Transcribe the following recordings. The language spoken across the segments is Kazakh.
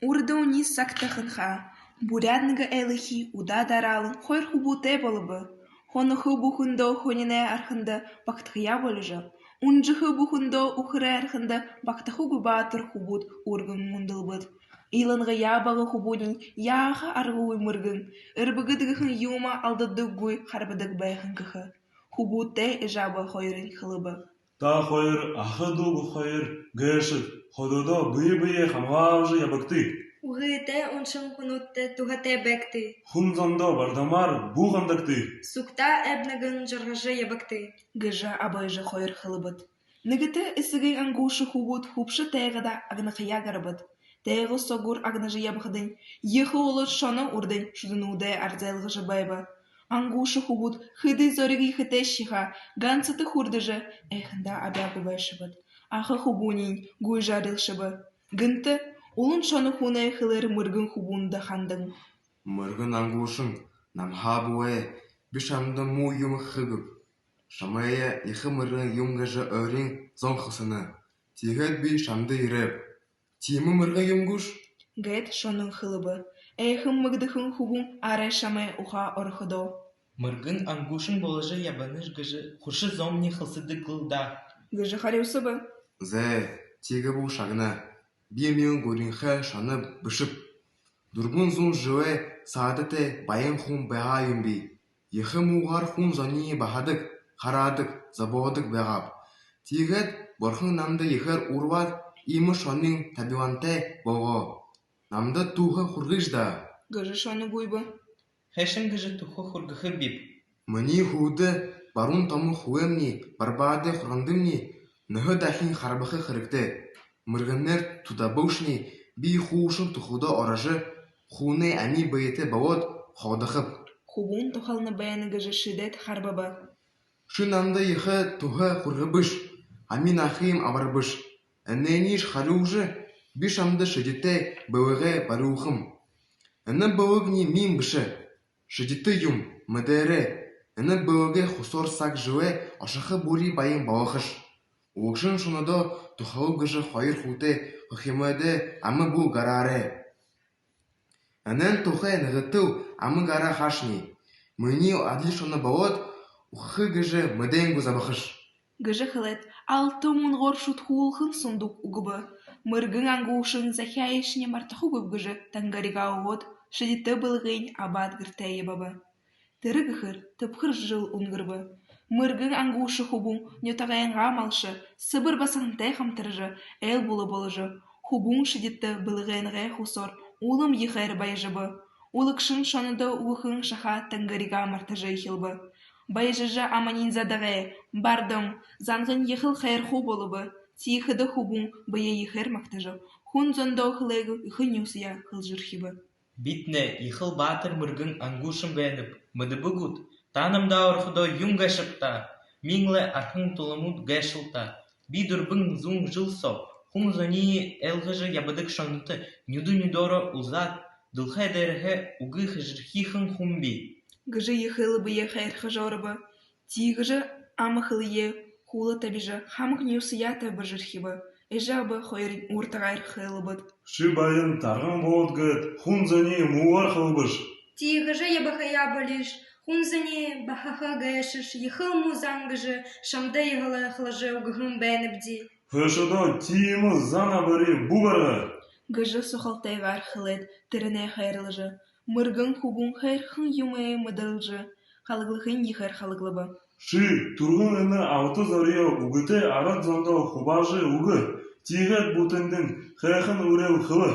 Урда уни сактахынха. Бурядныга элихи уда даралын хойр хубуте болыбы. Хоны хубухундо хонине архында бактхия болыжы. Унжы хубухундо ухыре архында бактаху губатыр хубут ургын мундылбыт. Илынғы ябағы хубунин яға аргуй мыргын. Ирбыгыдыгын юма алдыдыгуй харбыдык байхын кыхы. Хубуте ижабы хойрын хылыбы. Та хойр ахыдугу хойр гэшыт. Хододо бые хамавжы ябыкты. Угыте уншын кунутте тугате бекти. Хунзондо бардамар буғандыкты. Сукта эбнагын жыргыжы ябыкты. Гыжа абайжы хойр хылыбыт. Нігіті ісігей ангушы хубут хупшы тайғыда агнықия гарбыт. Тайғы согур агнажы ябықдың. Ехы олыр шоны урдың шудынудай арзайлғыжы байбы. Ангушы хубут хыды зориги хыте шиха ганцыты хурдыжы эхында абягу байшыбыт. Ахы хубунин гуй жарылшыбы. Гынты улын шоны хунай хылыр мыргын хубунда хандың. Мыргын ангушын намха буэ бишамды му юм хыгып. Шамая ихы мыргын юмгажы өрин зон хысыны. Тигет би шамды иреп. Тимы мыргын юмгуш? Гэт шонын хылыбы. Эйхым мыгдыхын хубун аре шамай уха орхыдо. Мыргын ангушын болыжы ябаныш гыжы хуршы зомни хылсыды кылда. Гыжы харюсыбы. Зэ, тиге бу шагна. Бимин гуринхэ шаны бышып. Дургун зун жуэ саадыте байын хун бэга юмби. Ихы муғар хун зони бахадык, харадык, забодык бэгаб. Тигет борхын намды ихэр урват имы шонын табиванте бого. Намды тухы хургыжда. Гыжы шоны гуйбы. Хэшын гыжы тухы хургыхы бип. Мыни худы барун тому хуэмни, барбады хурандымни, нөхы дахин харбахы хырыкты. Мыргыннер тудабушни би хушын тухуда оражы хуны ани байыты бавод ходахып. Хубун тухалны баяны гыжы шидет харбабы. Шынамды ихы тухы хургыбыш, амин ахим аварбыш. Эннениш халюжы бишамды шидите бавыгэ барухым. Энны бавыгни мин бышы. Шидиты юм, мыдэрэ. Энны бавыгэ хусор сак жуэ ашахы бури байын бавахыш. Угшын шунадо тухау гыжы хойр хуте хохимэдэ амы бу гараре. Энэн тухэ нагытыу амы гара хашни. Мыни адли шуна бавод ухы гыжы мыдэнгу забахыш. Гыжы хылет алты мунгор шут хулхын сундук угыбы. Мыргын ангушын захяешне мартаху губ гыжы тангарига угод шедиты былгын абад гыртайы бабы. Тыры гыхыр тыпхыр жыл унгырбы. Мыргын ангушы хубун нетағайынға малшы, сыбыр басантай хамтыржы, әл болы болыжы. Хубун шедитті былғайынғай хусор, улым ехайр байжыбы. Улыкшын шоныды уғын шаха тангарига мартажы хилбы. Байжыжы аманин задағай, бардым, зангын ехыл хайр ху болыбы. Тихыды хубун бая ехайр мактажы. Хун зондо хылайгы ихын юсия хылжырхибы. Битне ихыл батыр мыргын ангушын бәніп, мыдыбы гуд. Танымда орхудо юм гашыпта, мингле архын туламут гашылта. Бидурбын зун жылсо, хун зони элгыжы ябыдык шоныты, нюду-нюдоро узат, дылхай дәріхе угы хыжырхихын хумби. Гыжы ехылы быя хайр хыжорыбы. Тигыжы амы хылые, хулы табижы, хамық неусията быжырхибы. Эжабы хойрын уртағайр хылыбыд. Ши байын тарғын болдгыт, хунзани муар хылбыш. Тигыжы ябахая болиш. Хунзани бахаха гайшыш ехыл музангыжы шамда егылы хылыжы угыхын бәйніпди. Хөшыдо тиімі зана бары бұбарға. Гыжы сухалтайғар хылет тіріне хайрлыжы. Мыргын хубун хайрхын юмае мыдылжы. Халыглыхын ехар халыглыбы. Ши турғын әні ауты зария угыте арат зондо хубажы угы. Тигет бұтындың хайхын үрел хылы.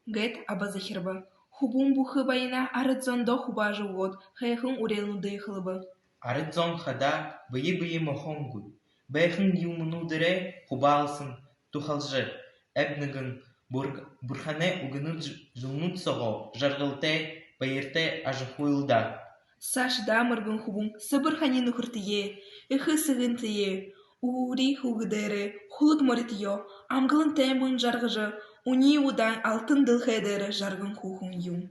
Гэт абазахирбы. Хубун бухы байына арыдзондо хубажы угод хайхын урелнуды хылыбы. Арыдзон хада бые мохонгуд. Бэхын юмыну дыре хубалсын тухалжы. Эбнігін бурхане угынып жылнут соғо жарғылте байырте ажы хуйлда. Сашда мыргын хубун сыбыр ханины хыртые, ихы сығынтые, ури хугдere, хулык моритио, амгылын тәмін жарғыжы, уни удан алтын дылхайдere жаргын хухун юм.